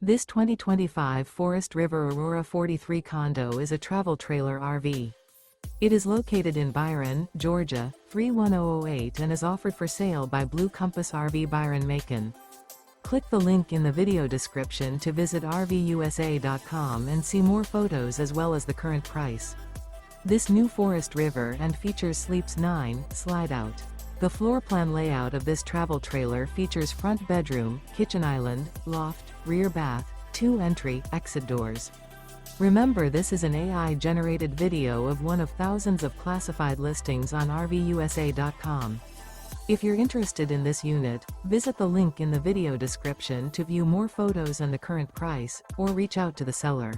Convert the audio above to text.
This 2025 Forest River Aurora 43 condo is a travel trailer RV. It is located in Byron, Georgia, 31008 and is offered for sale by Blue Compass RV Byron-Macon. Click the link in the video description to visit RVUSA.com and see more photos as well as the current price. This new Forest River and features Sleeps 9, Slideout. The floor plan layout of this travel trailer features front bedroom, kitchen island, loft, rear bath, 2 entry, exit doors. Remember, this is an AI-generated video of one of thousands of classified listings on RVUSA.com. If you're interested in this unit, visit the link in the video description to view more photos and the current price, or reach out to the seller.